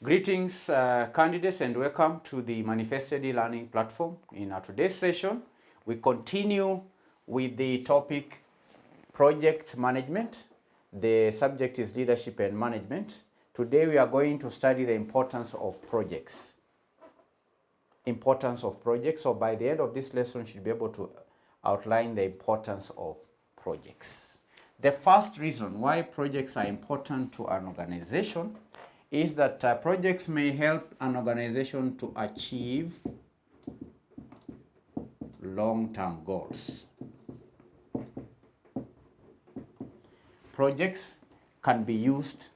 Greetings, candidates, and welcome to the Manifested e-learning platform. In our today's session, we continue with the topic project management. The subject is leadership and management. Today, we are going to study the importance of projects. Importance of projects. So by the end of this lesson, you should be able to outline the importance of projects. The first reason why projects are important to an organization is that projects may help an organization to achieve long-term goals. Projects can be used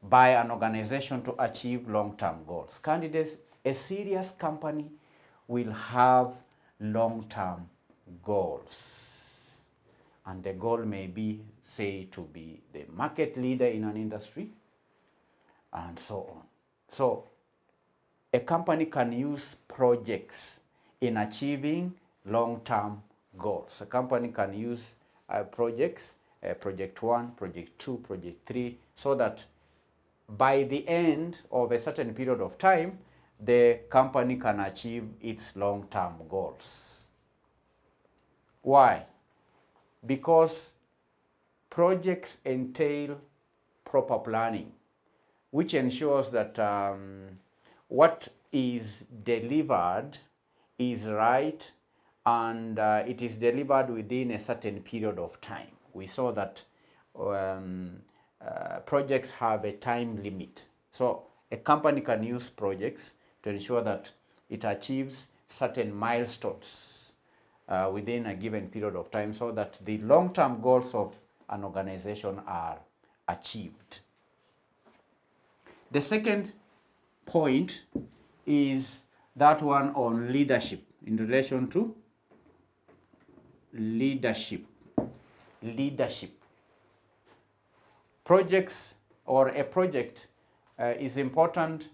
by an organization to achieve long-term goals. Candidates, a serious company will have long-term goals. And the goal may be, say, to be the market leader in an industry, and so on. So a company can use projects in achieving long-term goals. A company can use projects, project 1, project 2, project 3, so that by the end of a certain period of time, the company can achieve its long-term goals. Why? Because projects entail proper planning, which ensures that what is delivered is right and it is delivered within a certain period of time. We saw that projects have a time limit. So a company can use projects to ensure that it achieves certain milestones within a given period of time so that the long-term goals of an organization are achieved. The second point is that one on leadership, in relation to leadership. Projects or a project is important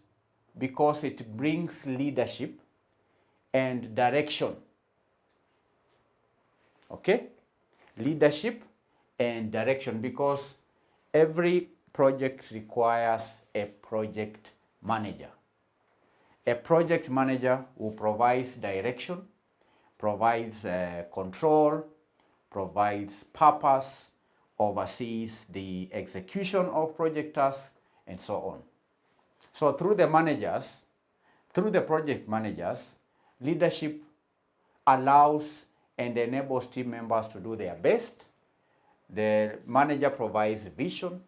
because it brings leadership and direction. Okay? Leadership and direction, because every project requires a project manager. A project manager who provides direction, provides control, provides purpose, oversees the execution of project tasks, and so on. So through the project managers, leadership allows and enables team members to do their best. The manager provides vision,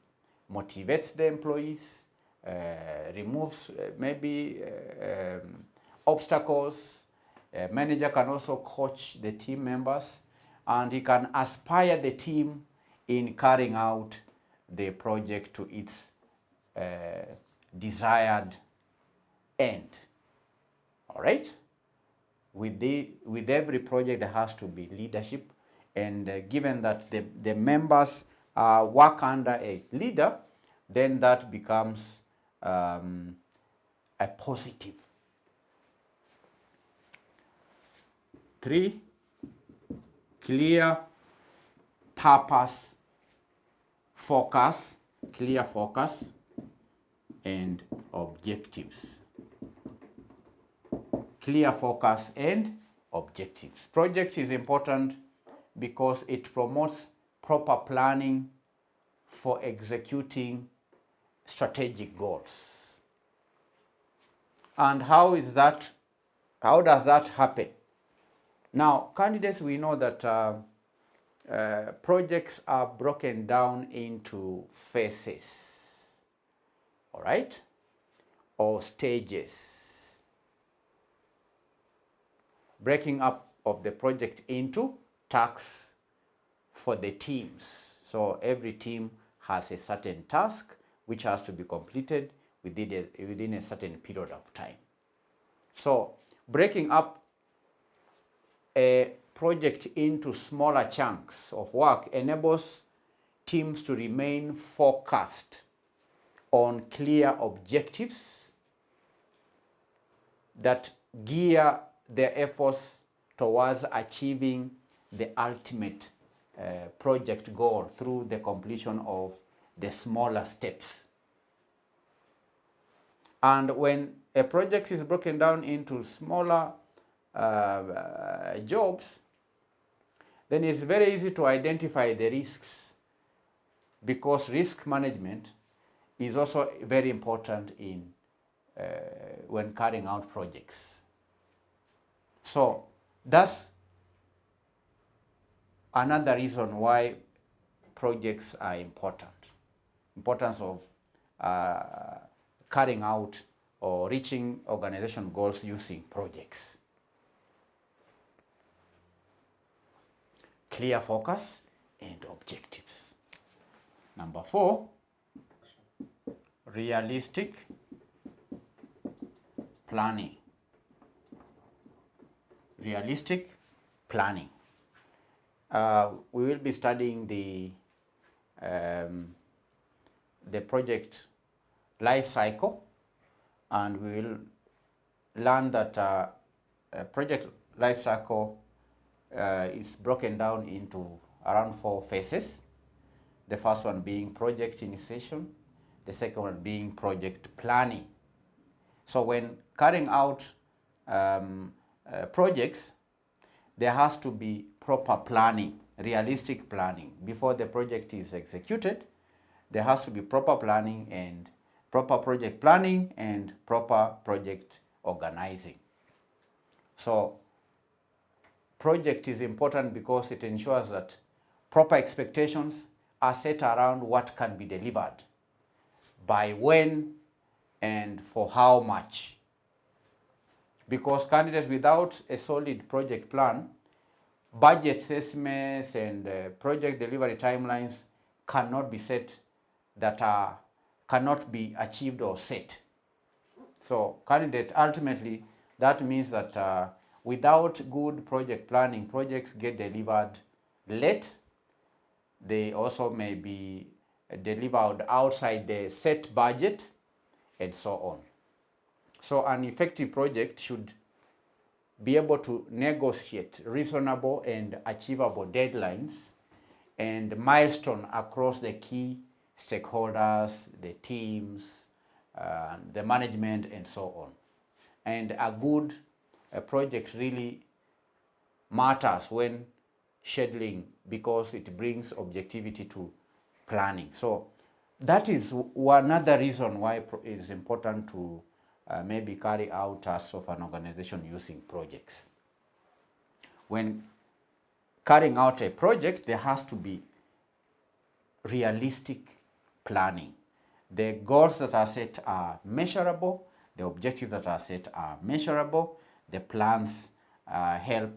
motivates the employees, removes obstacles. A manager can also coach the team members, and he can aspire the team in carrying out the project to its desired end. All right? With every project, there has to be leadership, and given that the members work under a leader, then that becomes a positive. 3, clear purpose, clear focus, and objectives. Clear focus and objectives. Project is important because it promotes proper planning for executing strategic goals. And how does that happen? Now, candidates, we know that projects are broken down into phases, all right, or stages. Breaking up of the project into tasks for the teams. So every team has a certain task which has to be completed within a certain period of time. So breaking up a project into smaller chunks of work enables teams to remain focused on clear objectives that gear their efforts towards achieving the ultimate project goal through the completion of the smaller steps. And when a project is broken down into smaller jobs, then it's very easy to identify the risks, because risk management is also very important in when carrying out projects. So that's another reason why projects are important. Importance of carrying out or reaching organization goals using projects. Clear focus and objectives. Number 4, realistic planning. Realistic planning. We will be studying the project life cycle, and we will learn that a project life cycle is broken down into around 4 phases. The first one being project initiation, the second one being project planning. So when carrying out projects, there has to be proper planning, realistic planning. Before the project is executed, there has to be proper planning and proper project planning and proper project organizing. So project is important because it ensures that proper expectations are set around what can be delivered, by when, and for how much. Because candidates without a solid project plan, budget estimates and project delivery timelines cannot be set, that cannot be achieved or set. So candidate, ultimately, that means that without good project planning, projects get delivered late. They also may be delivered outside the set budget, and so on. So an effective project should be able to negotiate reasonable and achievable deadlines and milestones across the key stakeholders, the teams, the management, and so on. And a good project really matters when scheduling, because it brings objectivity to planning. So that is another reason why it is important to maybe carry out tasks of an organization using projects. When carrying out a project, there has to be realistic planning. The goals that are set are measurable, the objectives that are set are measurable, the plans help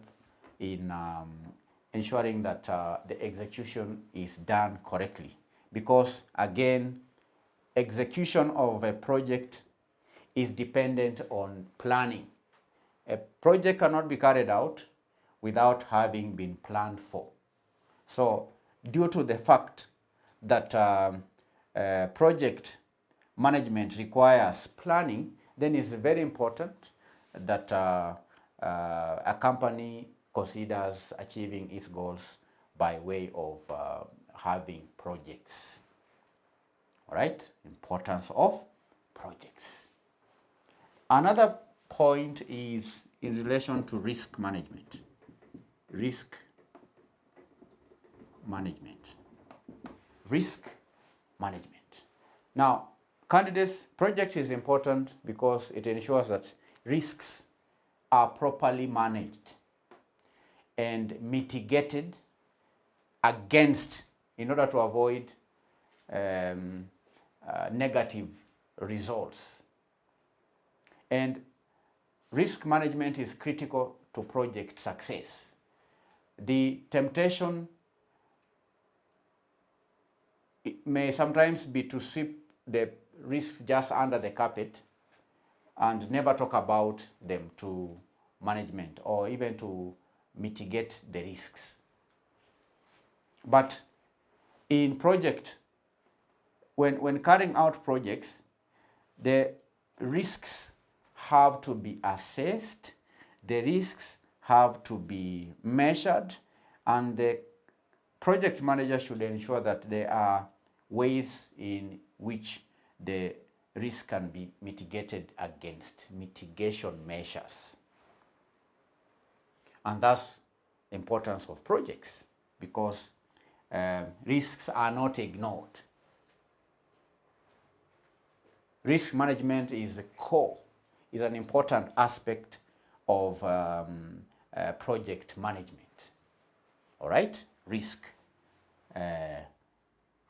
in ensuring that the execution is done correctly. Because again, execution of a project is dependent on planning. A project cannot be carried out without having been planned for. So due to the fact that project management requires planning, then it's very important that a company considers achieving its goals by way of having projects. All right, importance of projects. Another point is in relation to risk management. Risk management. Risk management. Now, candidates, project is important because it ensures that risks are properly managed and mitigated against, in order to avoid negative results. And risk management is critical to project success. The temptation may sometimes be to sweep the risks just under the carpet and never talk about them to management or even to mitigate the risks. But in project, when carrying out projects, the risks have to be assessed, the risks have to be measured, and the project manager should ensure that they are ways in which the risk can be mitigated against mitigation measures. And thus the importance of projects, because risks are not ignored. Risk management is the core, is an important aspect of project management. All right, risk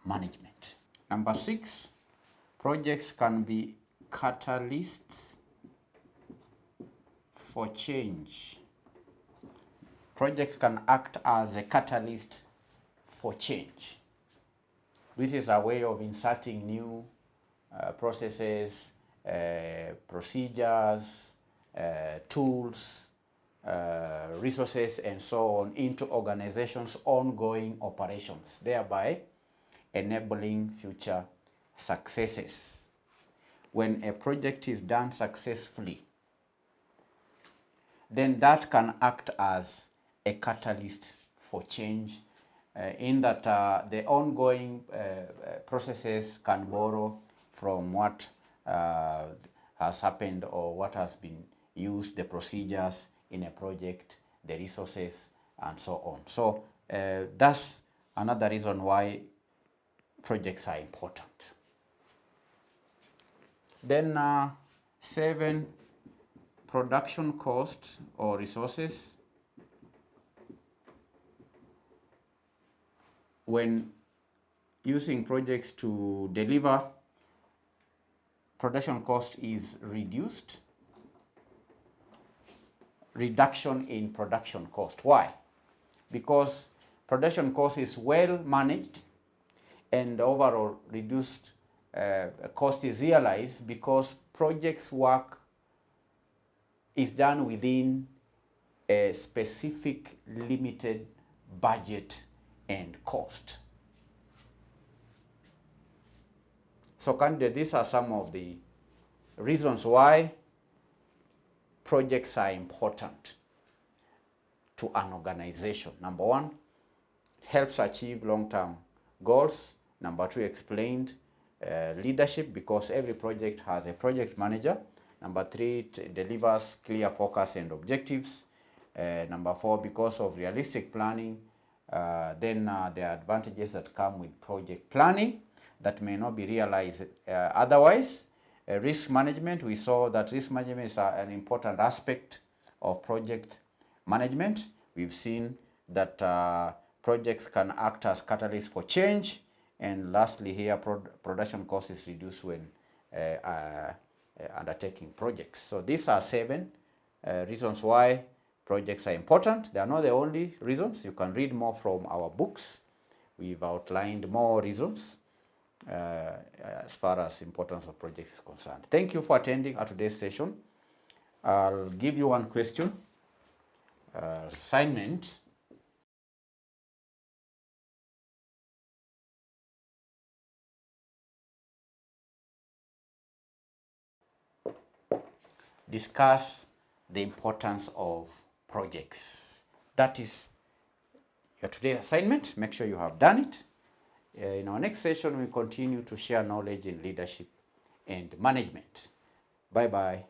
management. Number 6, projects can be catalysts for change. Projects can act as a catalyst for change. This is a way of inserting new processes, procedures, tools, resources, and so on into organizations' ongoing operations, thereby enabling future successes. When a project is done successfully, then that can act as a catalyst for change, in that the ongoing processes can borrow from what has happened or what has been used, the procedures in a project, the resources, and so on. So that's another reason why projects are important. Then 7, production costs or resources. When using projects to deliver, production cost is reduced. Reduction in production cost. Why? Because production cost is well managed and overall reduced cost is realized because projects work is done within a specific limited budget and cost. So these are some of the reasons why projects are important to an organization. Number 1, helps achieve long-term goals. Number 2, explained leadership, because every project has a project manager. Number 3, it delivers clear focus and objectives. Number 4, because of realistic planning. Then there are advantages that come with project planning that may not be realized otherwise. Risk management, we saw that risk management is an important aspect of project management. We've seen that projects can act as catalysts for change. And lastly here, production cost is reduced when undertaking projects. So these are 7 reasons why projects are important. They are not the only reasons. You can read more from our books. We've outlined more reasons as far as importance of projects is concerned. Thank you for attending our today's session. I'll give you one question. Assignment. Discuss the importance of projects. That is your today's assignment. Make sure you have done it. In our next session, we continue to share knowledge in leadership and management. Bye-bye.